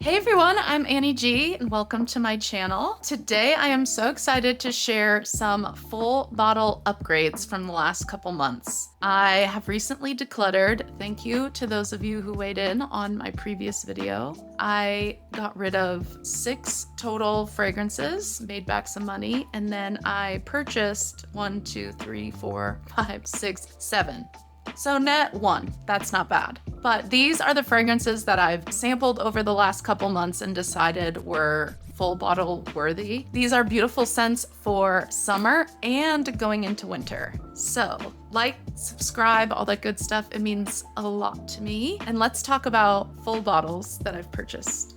Hey everyone, I'm Annie G and welcome to my channel. Today I am so excited to share some full bottle upgrades from the last couple months. I have recently decluttered. Thank you to those of you who weighed in on my previous video. I got rid of 6 total fragrances, made back some money, and then I purchased 1, 2, 3, 4, 5, 6, 7. So net 1, that's not bad. But these are the fragrances that I've sampled over the last couple months and decided were full bottle worthy. These are beautiful scents for summer and going into winter. So like, subscribe, all that good stuff. It means a lot to me. And let's talk about full bottles that I've purchased.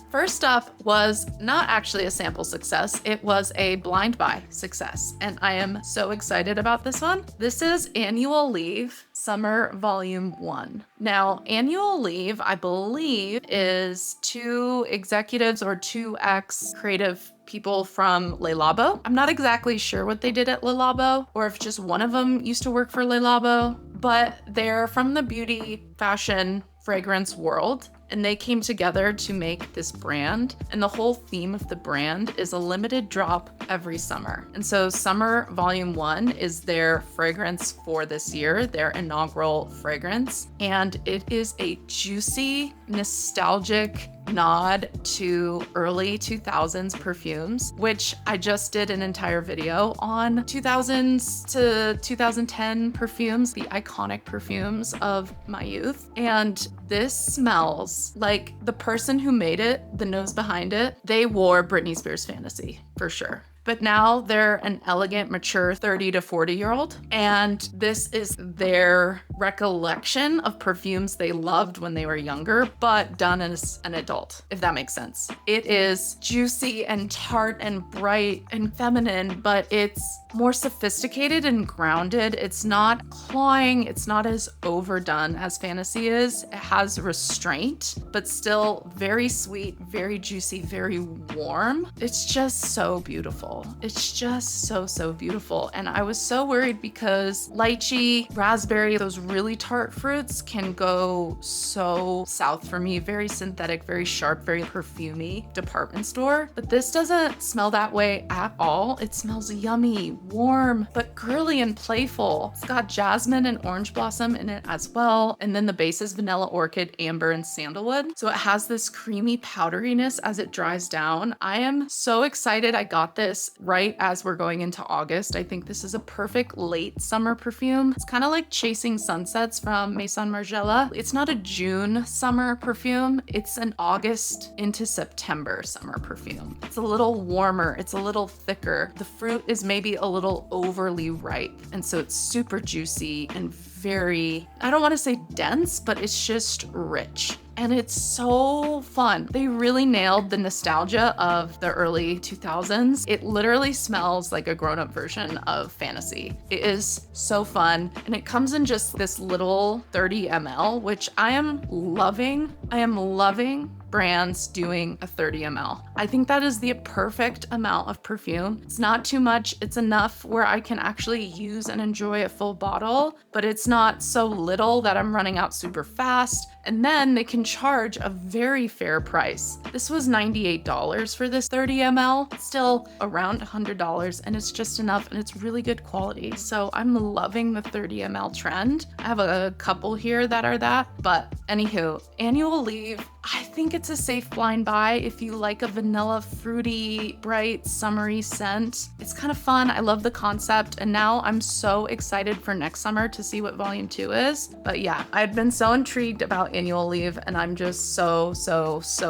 First up was not actually a sample success, it was a blind buy success, and I am so excited about this one. This is Annual Leave Summer Volume 1. Now, Annual Leave, I believe, is 2 executives or 2 ex-creative people from Le Labo. I'm not exactly sure what they did at Le Labo, or if just one of them used to work for Le Labo, but they're from the beauty, fashion, fragrance world. And they came together to make this brand. And the whole theme of the brand is a limited drop every summer. And so Summer Volume 1 is their fragrance for this year, their inaugural fragrance. And it is a juicy, nostalgic nod to early 2000s perfumes, which I just did an entire video on 2000s to 2010 perfumes, the iconic perfumes of my youth. And this smells like the person who made it, the nose behind it, they wore Britney Spears Fantasy for sure. But now they're an elegant, mature 30 to 40-year-old. And this is their recollection of perfumes they loved when they were younger, but done as an adult, if that makes sense. It is juicy and tart and bright and feminine, but it's more sophisticated and grounded. It's not cloying. It's not as overdone as Fantasy is. It has restraint, but still very sweet, very juicy, very warm. It's just so beautiful. It's just so beautiful. And I was so worried because lychee, raspberry, those really tart fruits can go so south for me. Very synthetic, very sharp, very perfumey department store. But this doesn't smell that way at all. It smells yummy, warm, but girly and playful. It's got jasmine and orange blossom in it as well. And then the base is vanilla orchid, amber, and sandalwood. So it has this creamy powderiness as it dries down. I am so excited I got this right as we're going into August. I think this is a perfect late summer perfume. It's kind of like Chasing Sunsets from Maison Margiela. It's not a June summer perfume. It's an August into September summer perfume. It's a little warmer. It's a little thicker. The fruit is maybe a little overly ripe. And so it's super juicy and very, I don't want to say dense, but it's just rich. And it's so fun. They really nailed the nostalgia of the early 2000s. It literally smells like a grown-up version of Fantasy. It is so fun. And it comes in just this little 30 ml, which I am loving. I am loving brands doing a 30 ml. I think that is the perfect amount of perfume. It's not too much. It's enough where I can actually use and enjoy a full bottle, but it's not so little that I'm running out super fast. And then they can charge a very fair price. This was $98 for this 30 ml, still around $100, and it's just enough and it's really good quality. So I'm loving the 30 ml trend. I have a couple here that are that, but anywho, Annual Leave, I think it's a safe blind buy if you like a vanilla, fruity, bright, summery scent. It's kind of fun. I love the concept. And now I'm so excited for next summer to see what Volume 2 is. But yeah, I've been so intrigued about Annual Leave and I'm just so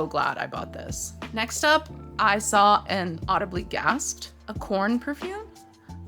glad I bought this. Next up, I saw and audibly gasped a corn perfume.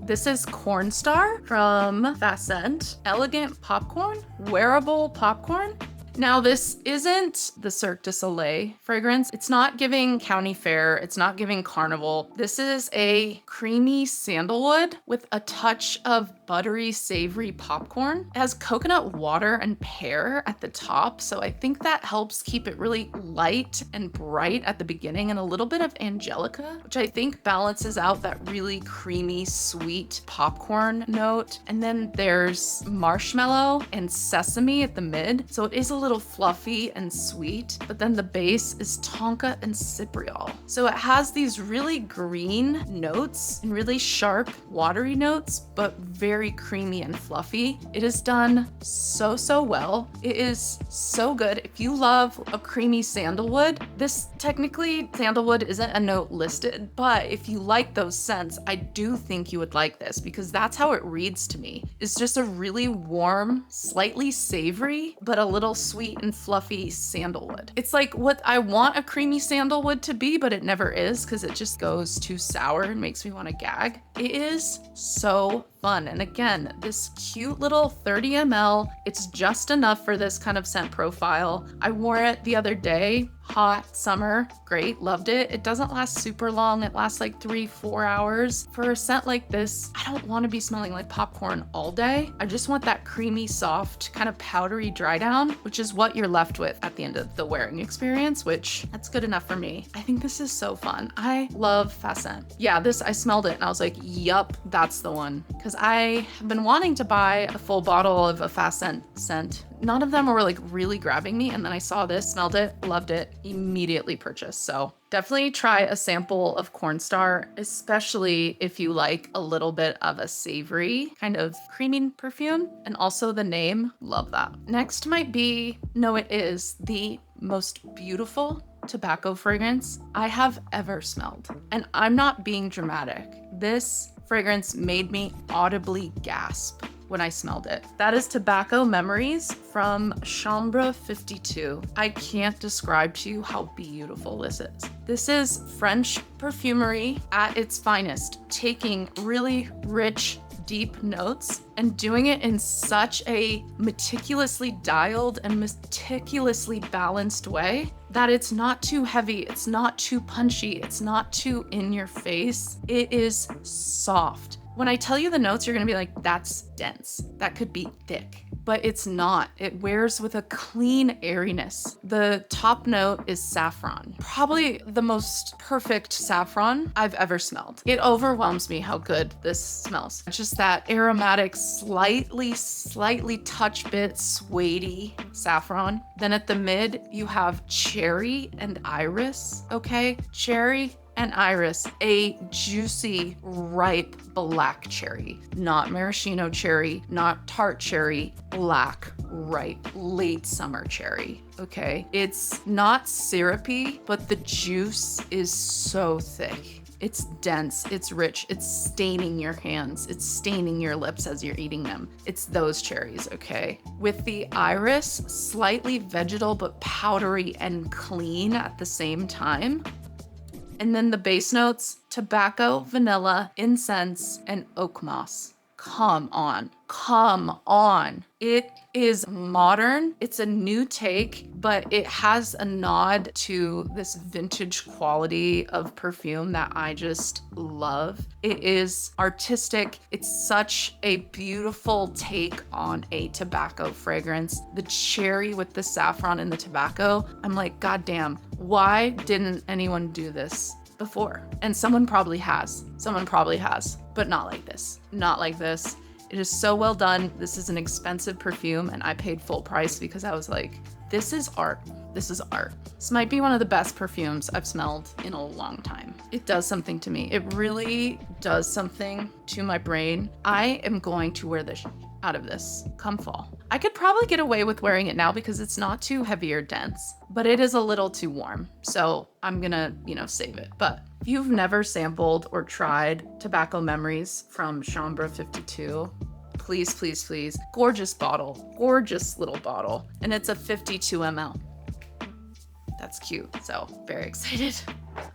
This is Corn Star from Fascent. Elegant popcorn, wearable popcorn. Now, this isn't the Cirque du Soleil fragrance. It's not giving county fair. It's not giving carnival. This is a creamy sandalwood with a touch of buttery, savory popcorn. It has coconut water and pear at the top, so I think that helps keep it really light and bright at the beginning, and a little bit of angelica, which I think balances out that really creamy, sweet popcorn note. And then there's marshmallow and sesame at the mid, so it is a little little fluffy and sweet, but then the base is tonka and cypriol. So it has these really green notes and really sharp, watery notes, but very creamy and fluffy. It is done so well. It is so good. If you love a creamy sandalwood, this technically sandalwood isn't a note listed, but if you like those scents, I do think you would like this because that's how it reads to me. It's just a really warm, slightly savory, but a little sweet and fluffy sandalwood. It's like what I want a creamy sandalwood to be, but it never is because it just goes too sour and makes me want to gag. It is so fun. And again, this cute little 30 ml, it's just enough for this kind of scent profile. I wore it the other day, hot summer, great, loved it. It doesn't last super long. It lasts like 3-4 hours. For a scent like this, I don't want to be smelling like popcorn all day. I just want that creamy, soft, kind of powdery dry down, which is what you're left with at the end of the wearing experience, which that's good enough for me. I think this is so fun. I love Fascent. Yeah, this, I smelled it and I was like, yup, that's the one. Because I have been wanting to buy a full bottle of a Fascent scent. None of them were like really grabbing me. And then I saw this, smelled it, loved it, immediately purchased. So definitely try a sample of Cornstar, especially if you like a little bit of a savory kind of creamy perfume. And also the name, love that. Next might be, no, it is the most beautiful tobacco fragrance I have ever smelled. And I'm not being dramatic. This fragrance made me audibly gasp when I smelled it. That is Tobacco Memories from Chambre 52. I can't describe to you how beautiful this is. This is French perfumery at its finest, taking really rich, deep notes and doing it in such a meticulously dialed and meticulously balanced way that it's not too heavy, it's not too punchy, it's not too in your face. It is soft. When I tell you the notes, you're gonna be like, that's dense. That could be thick, but it's not. It wears with a clean airiness. The top note is saffron. Probably the most perfect saffron I've ever smelled. It overwhelms me how good this smells. Just that aromatic, slightly touch bit suede saffron. Then at the mid, you have cherry and iris, okay? Cherry and iris, a juicy, ripe black cherry, not maraschino cherry, not tart cherry, black, ripe, late summer cherry, okay? It's not syrupy, but the juice is so thick. It's dense, it's rich, it's staining your hands, it's staining your lips as you're eating them. It's those cherries, okay? With the iris, slightly vegetal, but powdery and clean at the same time. And then the base notes, tobacco, vanilla, incense, and oak moss. Come on, come on. It is modern. It's a new take, but it has a nod to this vintage quality of perfume that I just love. It is artistic. It's such a beautiful take on a tobacco fragrance. The cherry with the saffron and the tobacco, I'm like, God damn, why didn't anyone do this before? And someone probably has, but not like this, not like this. It is so well done. This is an expensive perfume and I paid full price because I was like, this is art. This is art. This might be one of the best perfumes I've smelled in a long time. It does something to me. It really does something to my brain. I am going to wear this out of this come fall. I could probably get away with wearing it now because it's not too heavy or dense, but it is a little too warm. So I'm gonna, save it. But if you've never sampled or tried Tobacco Memories from Chambre 52, please, please, please. Gorgeous bottle, gorgeous little bottle. And it's a 52 ml. That's cute, so very excited.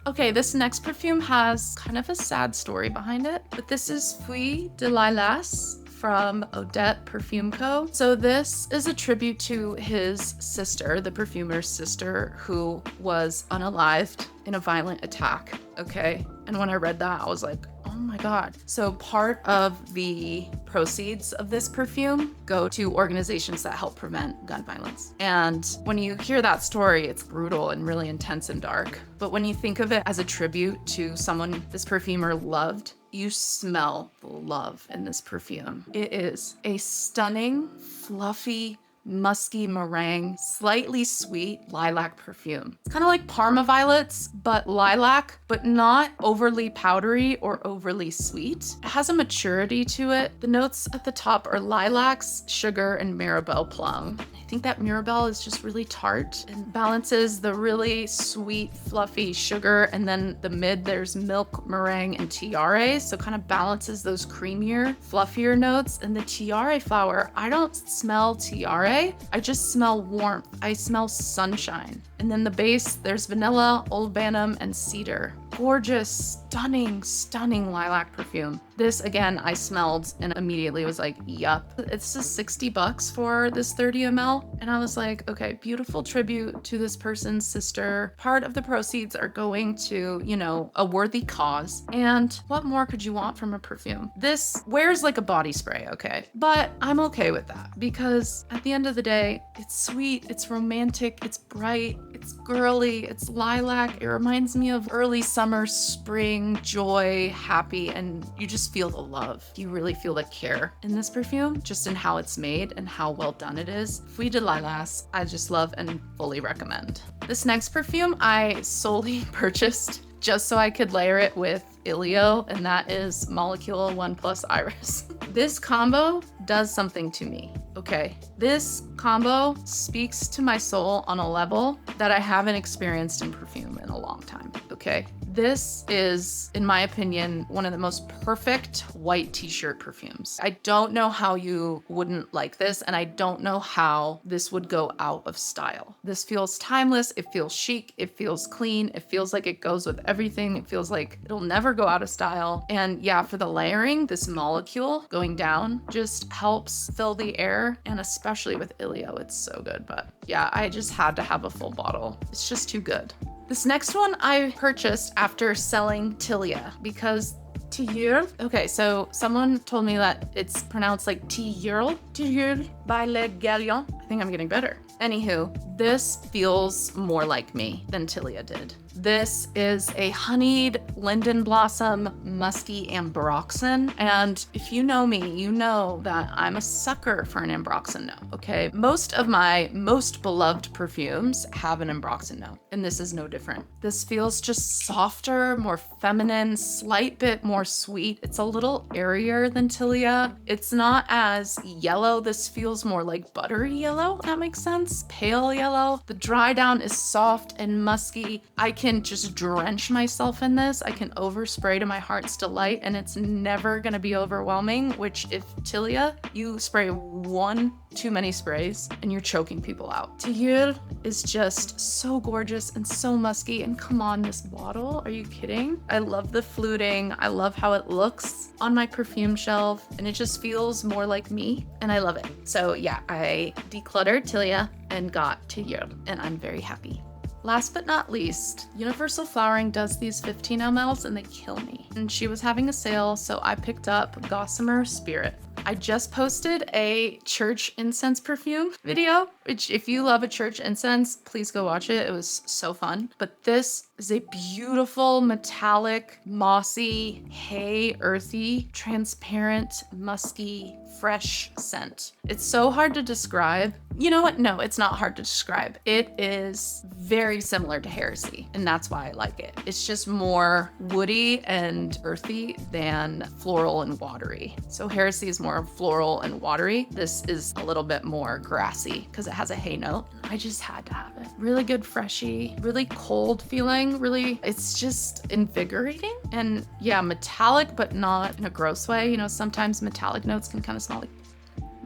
Okay, this next perfume has kind of a sad story behind it, but this is Feuilles de Lilas from Odette Perfume Co. So this is a tribute to his sister, the perfumer's sister, who was unalived in a violent attack, okay? And when I read that, I was like, oh my God. So part of the proceeds of this perfume go to organizations that help prevent gun violence. And when you hear that story, it's brutal and really intense and dark. But when you think of it as a tribute to someone this perfumer loved, you smell the love in this perfume. It is a stunning, fluffy, musky meringue, slightly sweet lilac perfume. It's kind of like Parma violets, but lilac, but not overly powdery or overly sweet. It has a maturity to it. The notes at the top are lilacs, sugar, and Mirabelle plum. I think that Mirabelle is just really tart and balances the really sweet, fluffy sugar. And then the mid, there's milk, meringue, and tiare. So kind of balances those creamier, fluffier notes. And the tiare flower, I don't smell tiare. I just smell warmth. I smell sunshine. And then the base, there's vanilla, Old Bantam, and cedar. Gorgeous, stunning, stunning lilac perfume. This, again, I smelled and immediately was like, yup. It's just $60 for this 30 ml. And I was like, okay, beautiful tribute to this person's sister. Part of the proceeds are going to, you know, a worthy cause. And what more could you want from a perfume? This wears like a body spray, okay? But I'm okay with that because at the end of the day, it's sweet, it's romantic, it's bright, it's girly, it's lilac. It reminds me of early summer, spring, joy, happy, and you just feel the love. You really feel the care in this perfume, just in how it's made and how well done it is. Fouille de Lilas, I just love and fully recommend. This next perfume I solely purchased just so I could layer it with Ilio, and that is Molecule 1 Plus Iris. This combo does something to me, okay? This combo speaks to my soul on a level that I haven't experienced in perfume in a long time, okay? This is, in my opinion, one of the most perfect white t-shirt perfumes. I don't know how you wouldn't like this, and I don't know how this would go out of style. This feels timeless, it feels chic, it feels clean, it feels like it goes with everything, it feels like it'll never go out of style. And yeah, for the layering, this molecule going down just helps fill the air, and especially with Ilio, it's so good. But yeah, I just had to have a full bottle. It's just too good. This next one I purchased after selling Tilleul because Tilleul. Okay, so someone told me that it's pronounced like Tilleul. Tilleul by Le Galion. I think I'm getting better. Anywho, this feels more like me than Tilleul did. This is a honeyed linden blossom musky ambroxan. And if you know me, you know that I'm a sucker for an ambroxan note, okay? Most of my most beloved perfumes have an ambroxan note, and this is no different. This feels just softer, more feminine, slight bit more sweet. It's a little airier than Tilleul. It's not as yellow. This feels more like buttery yellow, if that makes sense. Pale yellow. The dry down is soft and musky. I can just drench myself in this. I can overspray to my heart's delight, and it's never gonna be overwhelming, which if Tilleul, you spray one too many sprays and you're choking people out. Tilleul is just so gorgeous and so musky, and come on, this bottle, are you kidding? I love the fluting. I love how it looks on my perfume shelf, and it just feels more like me, and I love it. So yeah, I decluttered Tilleul and got Tilleul, and I'm very happy. Last but not least, Universal Flowering does these 15 mls and they kill me. And she was having a sale, so I picked up Gossamer Spirit. I just posted a church incense perfume video, which if you love a church incense, please go watch it. It was so fun. But this is a beautiful, metallic, mossy, hay, earthy, transparent, musky, fresh scent. It's so hard to describe. You know what? No, it's not hard to describe. It is very similar to Heresy, and that's why I like it. It's just more woody and earthy than floral and watery. So Heresy is more floral and watery. This is a little bit more grassy because it has a hay note. I just had to have it. Really good freshy, really cold feeling, really, it's just invigorating. And yeah, metallic, but not in a gross way. You know, sometimes metallic notes can kind of smell like,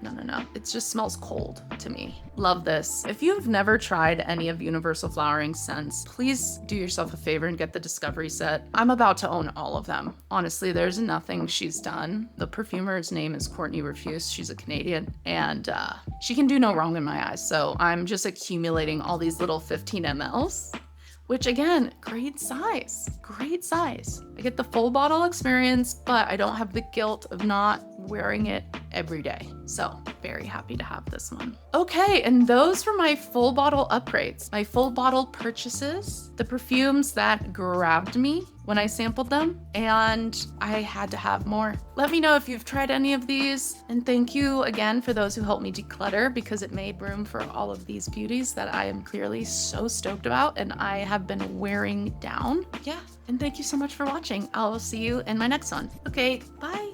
no. It just smells cold to me. Love this. If you've never tried any of Universal Flowering scents, please do yourself a favor and get the Discovery set. I'm about to own all of them. Honestly, there's nothing she's done. The perfumer's name is Courtney Refuse. She's a Canadian, and she can do no wrong in my eyes. So I'm just accumulating all these little 15 mls. Which again, great size, great size. I get the full bottle experience, but I don't have the guilt of not wearing it every day. So very happy to have this one. Okay, and those were my full bottle upgrades, my full bottle purchases, the perfumes that grabbed me when I sampled them, and I had to have more. Let me know if you've tried any of these, and thank you again for those who helped me declutter, because it made room for all of these beauties that I am clearly so stoked about and I have been wearing down. Yeah, and thank you so much for watching. I'll see you in my next one. Okay, bye.